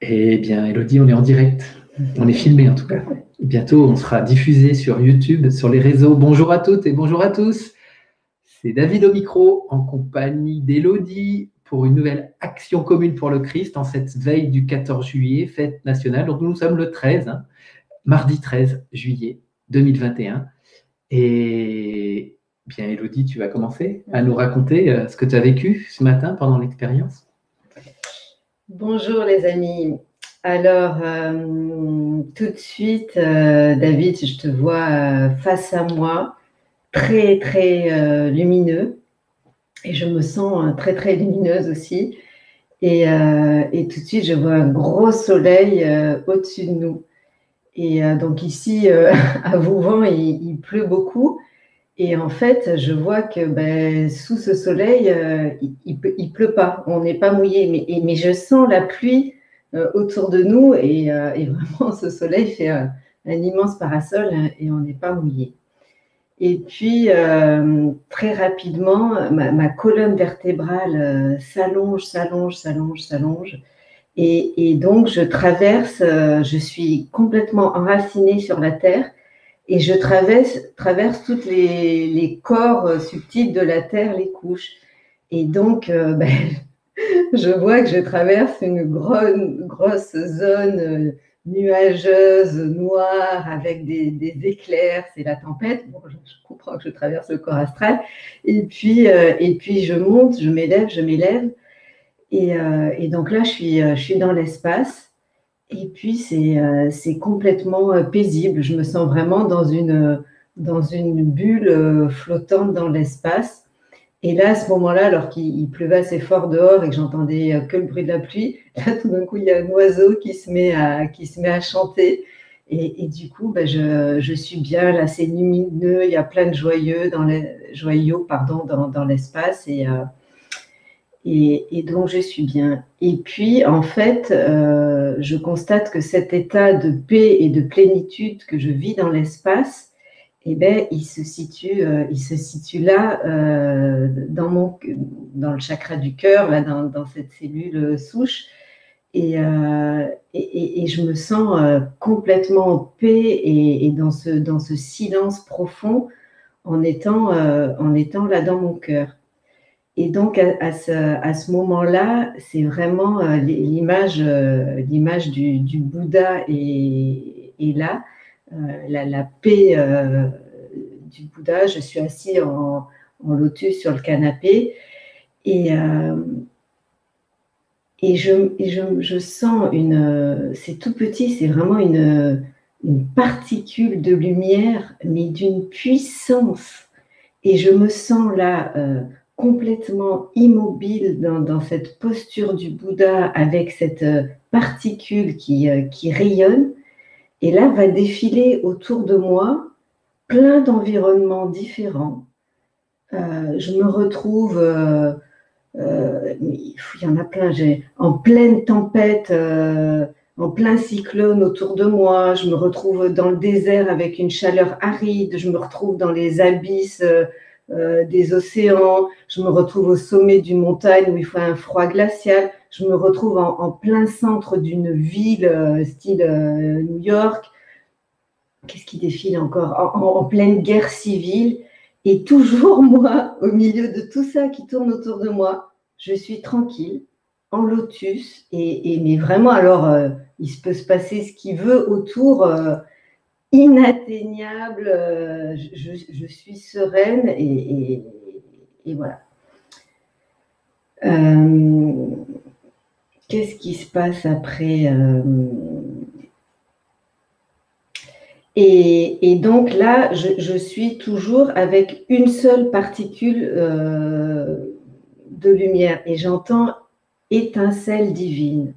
Eh bien, Elodie, on est en direct. On est filmé en tout cas. Bientôt, on sera diffusé sur YouTube, sur les réseaux. Bonjour à toutes et bonjour à tous. C'est David au micro en compagnie d'Elodie pour une nouvelle action commune pour le Christ en cette veille du 14 juillet, fête nationale. Donc nous sommes le 13, mardi 13 juillet 2021. Et bien, Elodie, tu vas commencer à nous raconter ce que tu as vécu ce matin pendant l'expérience. Bonjour les amis. Alors, tout de suite, David, je te vois face à moi, très, très lumineux. Et je me sens très, très lumineuse aussi. Et tout de suite, je vois un gros soleil au-dessus de nous. Et donc ici, à Vouvant, il pleut beaucoup. Et en fait, je vois que sous ce soleil, il pleut pas, on n'est pas mouillé, mais je sens la pluie autour de nous et vraiment ce soleil fait un immense parasol et on n'est pas mouillé. Et puis, très rapidement, ma colonne vertébrale s'allonge, s'allonge, s'allonge, s'allonge. Et donc, je suis complètement enracinée sur la terre et je traverse toutes les corps subtils de la Terre, les couches. Et donc, je vois que je traverse une grosse zone nuageuse, noire, avec des éclairs. C'est la tempête. Bon, je comprends que je traverse le corps astral. Et puis je monte, je m'élève, je m'élève. Et donc là, je suis dans l'espace. Et puis, c'est complètement paisible. Je me sens vraiment dans une bulle flottante dans l'espace. Et là, à ce moment-là, alors qu'il pleuvait assez fort dehors et que j'entendais que le bruit de la pluie, là, tout d'un coup, il y a un oiseau qui se met à chanter. Et du coup, je suis bien. Là, c'est lumineux. Il y a plein de joyaux dans l'espace. Et donc, je suis bien. Et puis, en fait, je constate que cet état de paix et de plénitude que je vis dans l'espace, eh ben, il se situe là, dans le chakra du cœur, là, dans cette cellule souche. Et je me sens complètement en paix et dans ce silence profond en étant là dans mon cœur. Et donc, à ce moment-là, c'est vraiment l'image du Bouddha est là, la paix du Bouddha. Je suis assis en lotus sur le canapé et, euh, je sens c'est tout petit, c'est vraiment une particule de lumière, mais d'une puissance. Et je me sens là complètement immobile dans cette posture du Bouddha avec cette particule qui rayonne. Et là, va défiler autour de moi plein d'environnements différents. Je me retrouve, il y en a plein, en pleine tempête, en plein cyclone autour de moi. Je me retrouve dans le désert avec une chaleur aride. Je me retrouve dans les abysses des océans. Je me retrouve au sommet d'une montagne où il fait un froid glacial. Je me retrouve en plein centre d'une ville style New York. Qu'est-ce qui défile encore en pleine guerre civile. Et toujours moi, au milieu de tout ça qui tourne autour de moi, je suis tranquille, en lotus. Mais vraiment, alors, il peut se passer ce qu'il veut autour, inatteignable. Je suis sereine et voilà. Qu'est-ce qui se passe après et donc là, je suis toujours avec une seule particule de lumière et j'entends étincelle divine.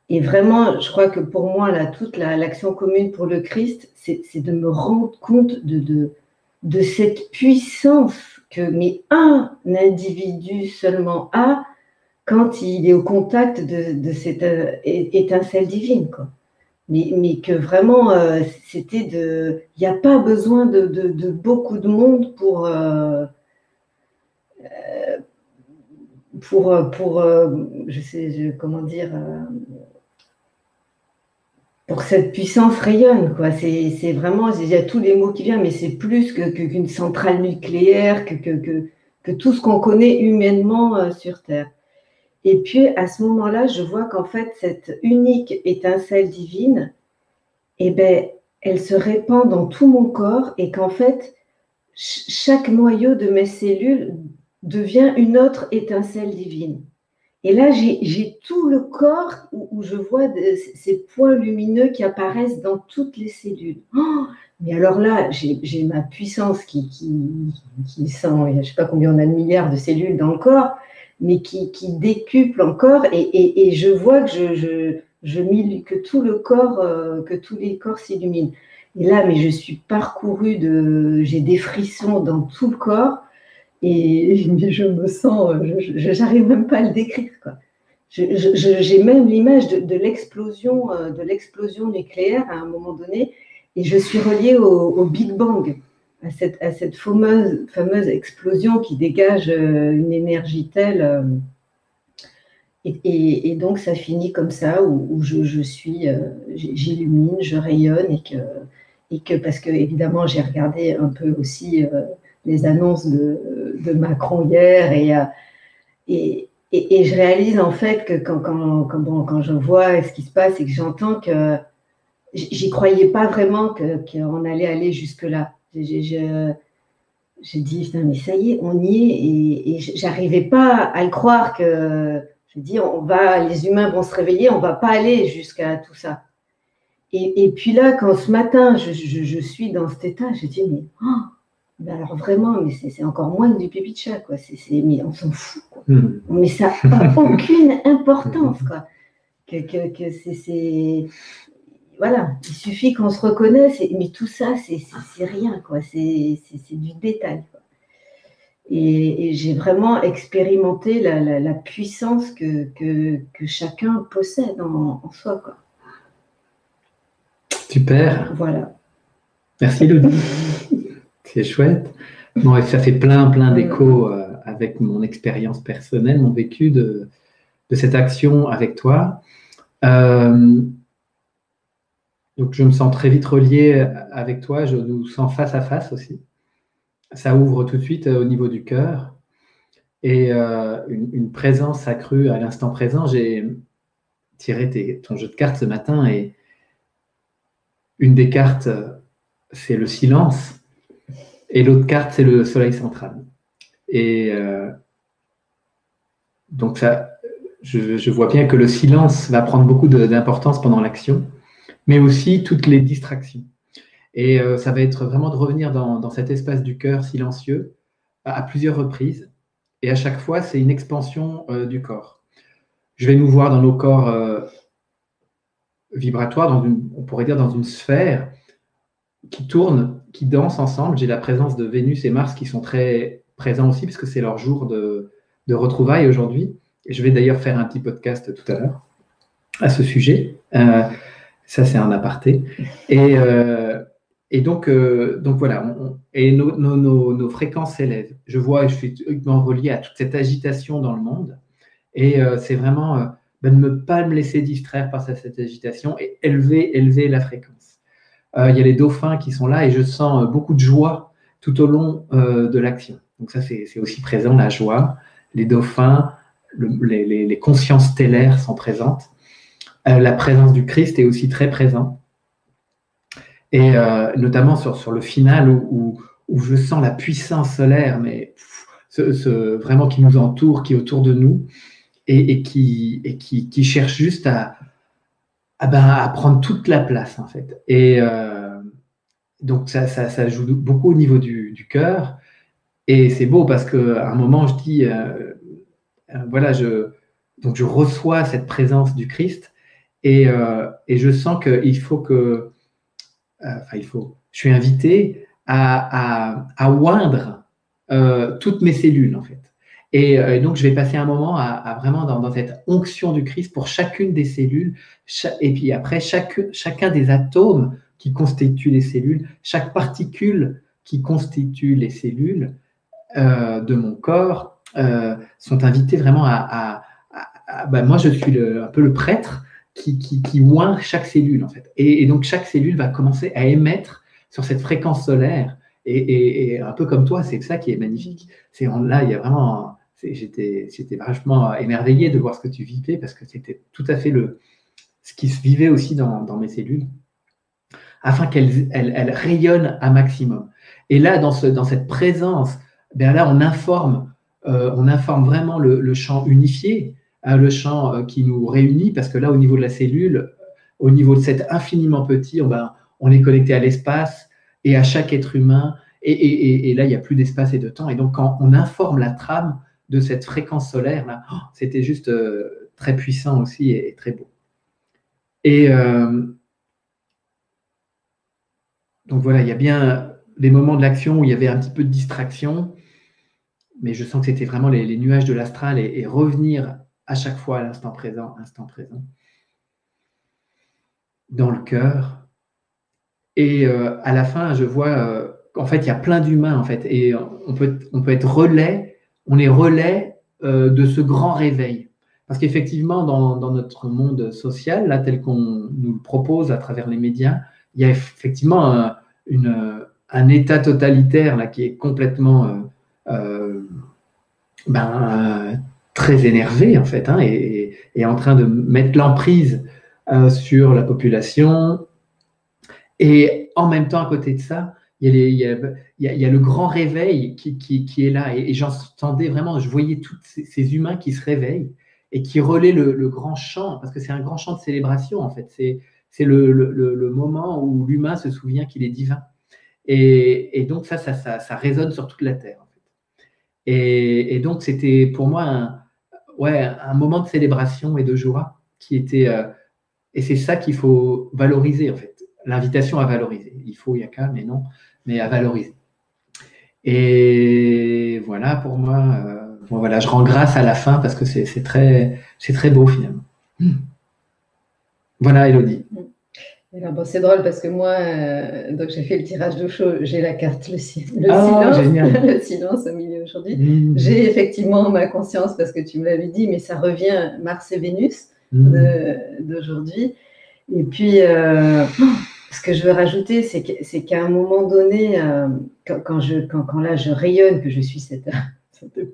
Et vraiment, je crois que pour moi, là, toute l'action commune pour le Christ, c'est de me rendre compte de cette puissance que un individu seulement a quand il est au contact de cette étincelle divine, quoi. Mais que vraiment, c'était il n'y a pas besoin de beaucoup de monde pour je sais comment dire, pour que cette puissance rayonne, quoi. C'est vraiment, il y a tous les mots qui viennent, mais c'est plus qu'une centrale nucléaire, que tout ce qu'on connaît humainement sur Terre. Et puis, à ce moment-là, je vois qu'en fait, cette unique étincelle divine, eh ben, elle se répand dans tout mon corps et qu'en fait, chaque noyau de mes cellules devient une autre étincelle divine. Et là, j'ai tout le corps où je vois ces points lumineux qui apparaissent dans toutes les cellules. Oh, mais alors là, j'ai ma puissance qui sent, je ne sais pas combien on a de milliards de cellules dans le corps, mais qui décuple encore. Et je vois que tout le corps, que tous les corps s'illuminent. Et là, mais je suis parcourue j'ai des frissons dans tout le corps. Et je me sens, j'arrive même pas à le décrire, quoi. J'ai même l'image de l'explosion nucléaire à un moment donné, et je suis reliée au Big Bang, à cette fameuse explosion qui dégage une énergie telle. Et donc ça finit comme ça, où j'illumine, je rayonne, et que parce que évidemment j'ai regardé un peu aussi les annonces de Macron hier, et je réalise en fait que quand je vois ce qui se passe et que j'entends que j'y croyais pas vraiment qu'on allait aller jusque-là. J'ai dit, putain, mais ça y est, on y est, et j'arrivais pas à le croire que, je dis, les humains vont se réveiller, on va pas aller jusqu'à tout ça. Et puis là, quand ce matin, je suis dans cet état, je dis, mais alors vraiment, mais c'est encore moins que du pipi de chat, quoi. Mais on s'en fout, quoi. Mais ça n'a aucune importance, quoi. Voilà, il suffit qu'on se reconnaisse, mais tout ça, c'est rien, quoi. C'est du détail, quoi. Et j'ai vraiment expérimenté la puissance que chacun possède en soi, quoi. Super. Voilà. Merci, Lodi. C'est chouette. Bon, et ça fait plein d'échos avec mon expérience personnelle, mon vécu de cette action avec toi. Donc, je me sens très vite relié avec toi. Je nous sens face à face aussi. Ça ouvre tout de suite au niveau du cœur. Et une présence accrue à l'instant présent. J'ai tiré ton jeu de cartes ce matin, et une des cartes, c'est le silence. Et l'autre carte, c'est le soleil central. Et donc, je vois bien que le silence va prendre beaucoup d'importance pendant l'action, mais aussi toutes les distractions. Et ça va être vraiment de revenir dans cet espace du cœur silencieux à plusieurs reprises. Et à chaque fois, c'est une expansion du corps. Je vais nous voir dans nos corps vibratoires, on pourrait dire dans une sphère qui tourne, qui danse ensemble. J'ai la présence de Vénus et Mars qui sont très présents aussi, parce que c'est leur jour de retrouvailles aujourd'hui. Et je vais d'ailleurs faire un petit podcast tout à l'heure à ce sujet. Ça, c'est un aparté. Et donc voilà, et nos fréquences s'élèvent. Je suis uniquement relié à toute cette agitation dans le monde. Et c'est vraiment de ne pas me laisser distraire par cette agitation et élever la fréquence. Il y a les dauphins qui sont là, et je sens beaucoup de joie tout au long de l'action. Donc ça, c'est aussi présent, la joie. Les dauphins, les consciences stellaires sont présentes. La présence du Christ est aussi très présente. Et notamment sur le final où je sens la puissance solaire, mais vraiment qui nous entoure, qui est autour de nous, et qui cherche juste à prendre toute la place, en fait. Et donc ça joue beaucoup au niveau du cœur. Et c'est beau parce qu'à un moment, je dis, voilà, donc je reçois cette présence du Christ, et je sens qu'il faut que, je suis invité à oindre toutes mes cellules, en fait. Et donc, je vais passer un moment à vraiment dans cette onction du Christ pour chacune des cellules, et puis après, chacun des atomes qui constituent les cellules, chaque particule qui constitue les cellules de mon corps sont invités vraiment moi, je suis un peu le prêtre qui oint chaque cellule, en fait. Et donc, chaque cellule va commencer à émettre sur cette fréquence solaire. Et un peu comme toi, c'est ça qui est magnifique. Là, il y a vraiment... J'étais vachement émerveillé de voir ce que tu vivais, parce que c'était tout à fait ce qui se vivait aussi dans mes cellules, afin qu'elles rayonnent un maximum. Et là, dans cette présence, ben là, on informe vraiment le champ unifié, le champ qui nous réunit, parce que là, au niveau de la cellule, au niveau de cet infiniment petit, on est connecté à l'espace et à chaque être humain, et là, il n'y a plus d'espace et de temps. Et donc, quand on informe la trame de cette fréquence solaire, là, c'était juste très puissant aussi et très beau. Et donc voilà, il y a bien des moments de l'action où il y avait un petit peu de distraction, mais je sens que c'était vraiment les nuages de l'astral et revenir à chaque fois à l'instant présent, dans le cœur. Et à la fin, je vois qu'en fait, il y a plein d'humains, en fait, et on peut être relais, on est relais de ce grand réveil. Parce qu'effectivement, dans notre monde social, là, tel qu'on nous le propose à travers les médias, il y a effectivement un état totalitaire là, qui est complètement très énervé, en fait, hein, et en train de mettre l'emprise sur la population. Et en même temps, à côté de ça, il y a le grand réveil qui est là. Et j'entendais vraiment, je voyais tous ces humains qui se réveillent et qui relaient le grand chant, parce que c'est un grand chant de célébration, en fait. C'est le moment où l'humain se souvient qu'il est divin. Et donc, ça résonne sur toute la Terre, en fait. Et donc, c'était pour moi un moment de célébration et de joie qui était. Et c'est ça qu'il faut valoriser, en fait. L'invitation à valoriser. Il faut, il y a qu'à, mais non, mais à valoriser. Et voilà, pour moi, voilà, je rends grâce à la fin parce que c'est très beau finalement. Voilà, Élodie. Alors, c'est drôle parce que moi, donc j'ai fait le tirage de chaud, j'ai la carte le silence, le silence au milieu aujourd'hui. J'ai effectivement ma conscience parce que tu me l'avais dit, mais ça revient Mars et Vénus d'aujourd'hui. Et puis, ce que je veux rajouter, c'est qu'à un moment donné, quand là je rayonne, que je suis cette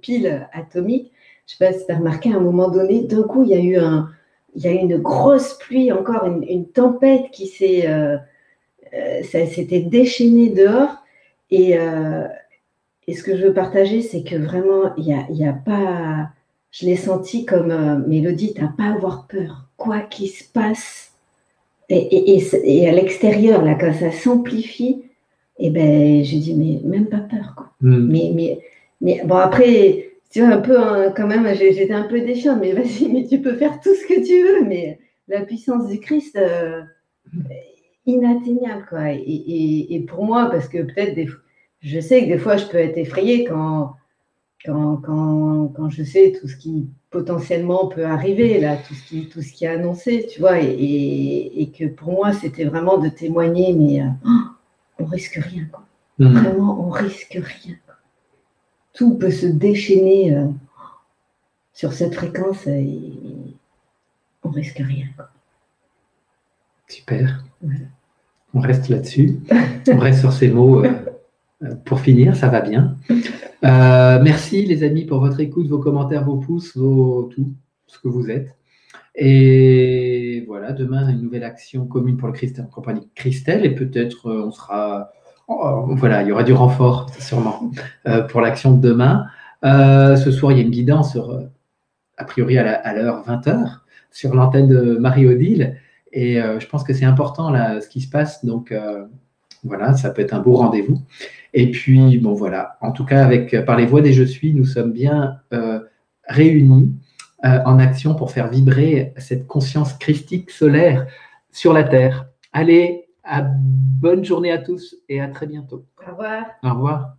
pile atomique, je ne sais pas si tu as remarqué, à un moment donné, d'un coup, il y a eu une grosse pluie, encore une tempête qui ça s'était déchaîné dehors. Et ce que je veux partager, c'est que vraiment, il y a pas... Je l'ai senti comme Mélodie, tu n'as pas à avoir peur. Quoi qu'il se passe, et à l'extérieur, là, quand ça s'amplifie, et ben, j'ai dit, mais même pas peur, quoi. Mais bon, après, tu vois, un peu, quand même, j'étais un peu défiante, mais vas-y, mais tu peux faire tout ce que tu veux, mais la puissance du Christ, inatteignable, quoi. Et pour moi, parce que peut-être, je sais que des fois, je peux être effrayée quand je sais tout ce qui potentiellement peut arriver, là, tout ce qui est annoncé, tu vois, et que pour moi, c'était vraiment de témoigner, mais on risque rien, quoi. Vraiment, on risque rien, quoi. Tout peut se déchaîner sur cette fréquence et on risque rien, quoi. Super. Voilà. On reste là-dessus. On reste sur ces mots pour finir, ça va bien. Merci les amis pour votre écoute, vos commentaires, vos pouces, tout ce que vous êtes. Et voilà, demain, une nouvelle action commune pour le Christ en compagnie Christelle, et peut-être on sera... voilà, il y aura du renfort, sûrement, pour l'action de demain. Ce soir, il y a une guidance, a priori à l'heure 20h, sur l'antenne de Marie-Odile, et je pense que c'est important, là, ce qui se passe, donc voilà, ça peut être un beau rendez-vous. Et puis, bon, voilà, en tout cas, par les voix des Je suis, nous sommes bien réunis en action pour faire vibrer cette conscience christique solaire sur la Terre. Allez, bonne journée à tous et à très bientôt. Au revoir. Au revoir.